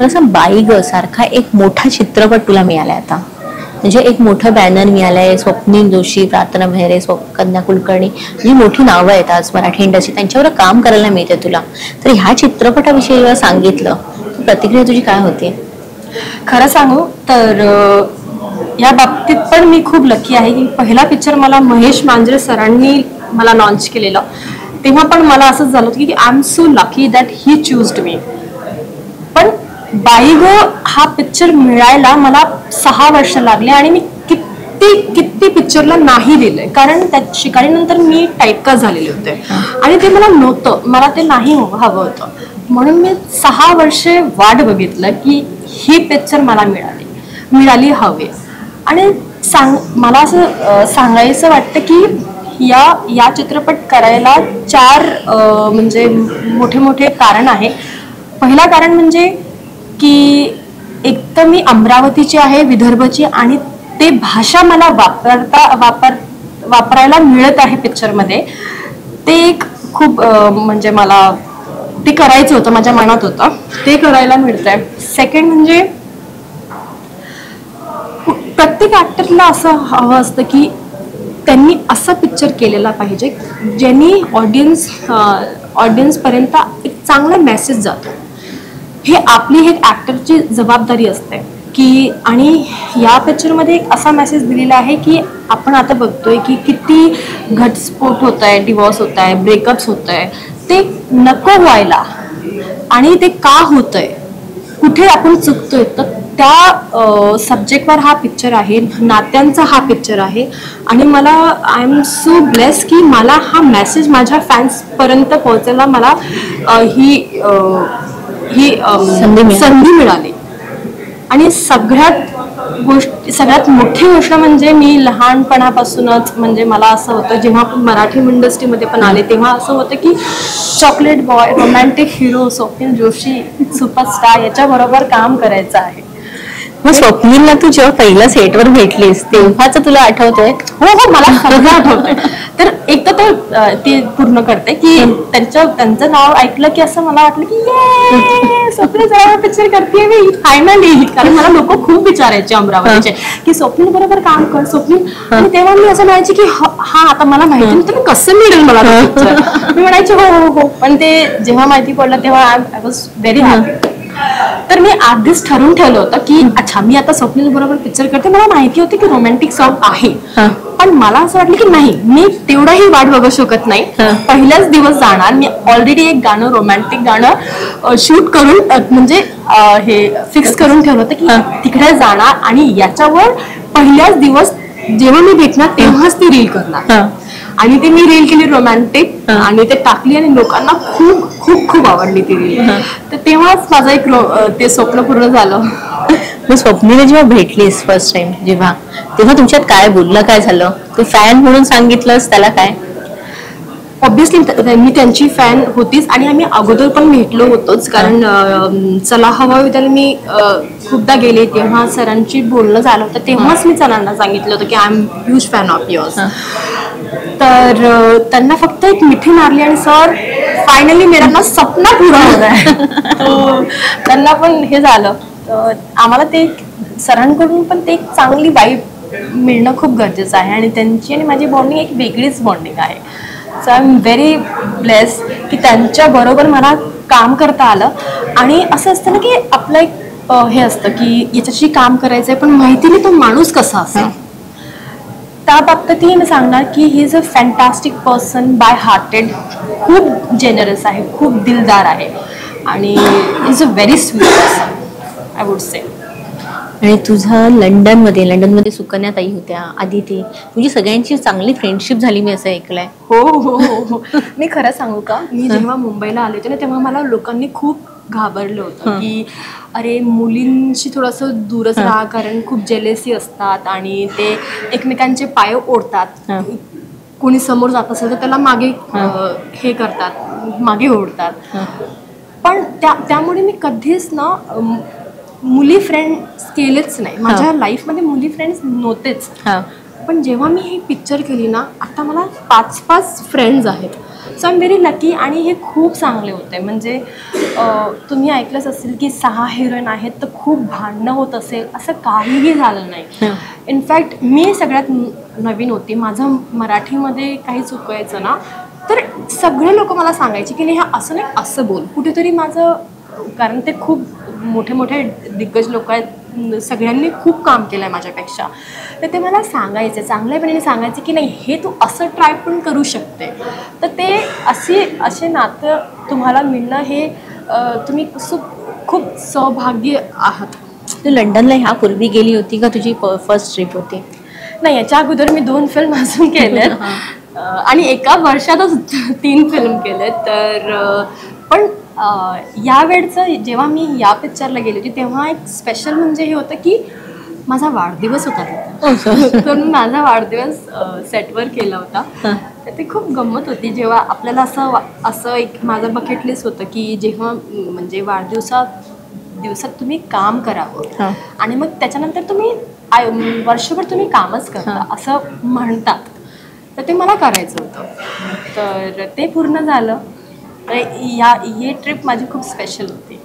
असं बाई ग सारखा एक मोठा चित्रपट तुला मिळालाय आता, म्हणजे एक मोठं बॅनर मिळालंय. स्वप्नील जोशी, प्रार्थना मेहरे, कन्या कुलकर्णी, जी मोठी नावं आहेत आज मराठी इंडस्ट्री, त्यांच्यावर काम करायला मिळते तुला. तर ह्या चित्रपटाविषयी जेव्हा सांगितलं, प्रतिक्रिया तुझी काय होती? खरं सांगू तर या बाबतीत पण मी खूप लकी आहे की पहिला पिक्चर मला महेश मांजरे सरांनी मला लॉन्च केलेलं. तेव्हा पण मला असंच झालं होतं की I am so lucky that he chose me. पण बाई गो हा पिक्चर मिळायला मला 6 वर्ष लागले आणि मी किती पिक्चरला नाही दिलंय, कारण त्या शिकारीनंतर मी टाईपकास्ट झालेले होते आणि ते मला नव्हतं, मला ते नाही हवं होतं. म्हणून मी 6 वर्षे वाट बघितलं की ही पिक्चर मला मिळाली हवी. आणि मला असं सांगायचं वाटतं की या चित्रपट करायला 4 म्हणजे मोठे कारण आहे. पहिला कारण म्हणजे की एक तर मी अमरावतीची आहे, विदर्भची, आणि ते भाषा मला वापरायला मिळत आहे पिक्चरमध्ये. ते एक खूप म्हणजे मला ते करायचं होतं, माझ्या मनात होतं, ते करायला मिळतंय. सेकंड म्हणजे प्रत्येक ऍक्टरला असं हवं असतं की त्यांनी असा पिक्चर केलेला पाहिजे ज्यांनी ऑडियन्सपर्यंत एक चांगला मेसेज जातो. हे आपली एक ऍक्टरची जबाबदारी असते की, आणि या पिक्चरमध्ये एक असा मेसेज दिलेला आहे की आपण आता बघतोय की किती घटस्फोट होत आहे, डिवॉर्स होत आहे, ब्रेकअप्स होत आहे, ते नको व्हायला. आणि ते का होतंय, कुठे आपण चुकतोय, तर त्या सब्जेक्टवर हा पिक्चर आहे, नात्यांचा हा पिक्चर आहे. आणि मला आय एम सो ब्लेस की मला हा मेसेज माझ्या फॅन्सपर्यंत पोहोचायला मला ही संधी मिळाली. आणि सगळ्यात मोठी गोष्ट म्हणजे मी लहानपणापासूनच, म्हणजे मला असं होतं जेव्हा मराठी इंडस्ट्रीमध्ये पण आले तेव्हा असं होतं की chocolate boy, romantic hero Swapnil Joshi superstar याच्याबरोबर काम करायचं आहे. मग स्वप्नीलला तू जेव्हा पहिल्या सेटवर भेटलीस तेव्हाच तुला आठवतंय? हो, मला सगळं आठवतंय. तर एक तर ते पूर्ण करते की त्यांचं नाव ऐकलं की असं मला वाटलं की स्वप्नील बरोबर पिक्चर करते मी फायनली. कारण मला लोक खूप विचारायचे अमरावतीचे की स्वप्नील बरोबर काम कर, स्वप्नील. आणि तेव्हा मी असं म्हणायचे की हा आता मला माहिती नव्हतं कसं मिळेल मला पिक्चर. मी म्हणायचे हो. पण ते जेव्हा माहिती पडलं तेव्हा आय वॉज व्हेरी हॅपी. तर मी आधीच ठरवून ठेवलं होतं की अच्छा मी आता स्वप्नील बरोबर पिक्चर करते. मला माहिती होती की रोमॅन्टिक सॉन्ग आहे, पण मला असं वाटलं की नाही, मी तेवढाही वाट बघू शकत नाही. पहिल्याच दिवस जाणार. मी ऑलरेडी एक गाणं, रोमॅन्टिक गाणं शूट करून म्हणजे हे फिक्स करून ठेवलं होतं की तिकडे जाणार आणि याच्यावर पहिल्याच दिवस जेव्हा मी भेटणार तेव्हाच ती रील करणार. आणि ती मी रील केली रोमॅन्टिक आणि ते टाकली आणि लोकांना खूप खूप खूप आवडली ती रील. तर तेव्हाच माझं एक ते स्वप्न पूर्ण झालं. मग स्वप्नीला जेव्हा भेटलीस फर्स्ट टाइम तेव्हा तुमच्यात काय बोललं, काय झालं? तू फॅन म्हणून सांगितलंस त्याला काय? ऑब्विसली मी त्यांची फॅन होतीच आणि आम्ही अगोदर पण भेटलो होतोच. कारण चला हवा विद्याला मी खूपदा गेले तेव्हा सरांची बोलणं झालं होतं. तेव्हाच मी सरांना सांगितलं होतं की I am huge fan of yours. तर त्यांना फक्त एक मिठी मारली आणि सर फायनली मेरा सपना पुरा हो रहा है. त्यांना पण हे झालं. आम्हाला ते सरांकडून पण ते एक चांगली वाईब मिळणं खूप गरजेचं आहे आणि त्यांची आणि माझी बॉन्डिंग एक वेगळीच बॉन्डिंग आहे. So I am very bless की त्यांच्या बरोबर मला काम करता आलं. आणि असं असतं ना की आपलं एक हे असतं की याच्याशी काम करायचं आहे पण माहिती नाही तो माणूस कसा असेल. त्या बाबतीतही मी सांगणार की he is a fantastic person, by hearted, खूप जेनरस आहे, खूप दिलदार आहे आणि is a very sweet person I would say. आणि तुझं लंडनमध्ये सुकन्या ताई होत्या, आदिती, तुझी सगळ्यांची चांगली फ्रेंडशिप झाली मी असं ऐकलंय. हो. मी खरं सांगू का, मी जेव्हा मुंबईला आले होते ना तेव्हा मला लोकांनी खूप घाबरलं होतं की अरे मुलींशी थोडंसं दूरच राहा, कारण खूप जेलेसी असतात आणि ते एकमेकांचे पाय ओढतात. कोणी समोर जात असेल तर त्याला मागे हे करतात, मागे ओढतात. पण त्यामुळे मी कधीच ना मुली फ्रेंड्स केलेच नाही. माझ्या लाईफमध्ये मुली फ्रेंड्स नव्हतेच. पण जेव्हा मी ही पिक्चर केली ना, आता मला 5 फ्रेंड्स आहेत so I am very lucky. आणि हे खूप चांगले होते. म्हणजे तुम्ही ऐकलंच असेल की 6 हिरोईन आहेत तर खूप भांडणं होत असेल, असं काहीही झालं नाही. इनफॅक्ट मी सगळ्यात नवीन होती, माझं मराठीमध्ये काही चुकायचं ना तर सगळे लोक मला सांगायचे की नाही हा असं नाही, असं बोल. कुठेतरी माझं, कारण ते खूप मोठे मोठे दिग्गज लोक आहेत, सगळ्यांनी खूप काम केलं आहे माझ्यापेक्षा, तर ते मला सांगायचे, चांगल्यापणे सांगायचे की नाही हे तू असं ट्राय पण करू शकते. तर ते असे नातं तुम्हाला मिळणं हे तुम्ही खूप सौभाग्य आहात. तू लंडनला ह्यापूर्वी गेली होती का, तुझी फर्स्ट ट्रिप होती? नाही, याच्या अगोदर मी 2 फिल्म अजून केल्यात आणि एका वर्षातच 3 फिल्म केले. तर पण या वेळचं जेव्हा मी या पिक्चरला गेली होती तेव्हा एक स्पेशल म्हणजे हे होतं की माझा वाढदिवस होता तिथे. तर मी माझा वाढदिवस सेटवर केला होता. तर ते खूप गंमत होती. जेव्हा आपल्याला असं एक माझं बकेट लिस्ट होतं की जेव्हा म्हणजे दिवसात तुम्ही काम करावं आणि मग त्याच्यानंतर तुम्ही वर्षभर तुम्ही कामच करता असं म्हणतात. तर ते मला करायचं होतं, तर ते पूर्ण झालं. ही ट्रिप माझी खूप स्पेशल होती.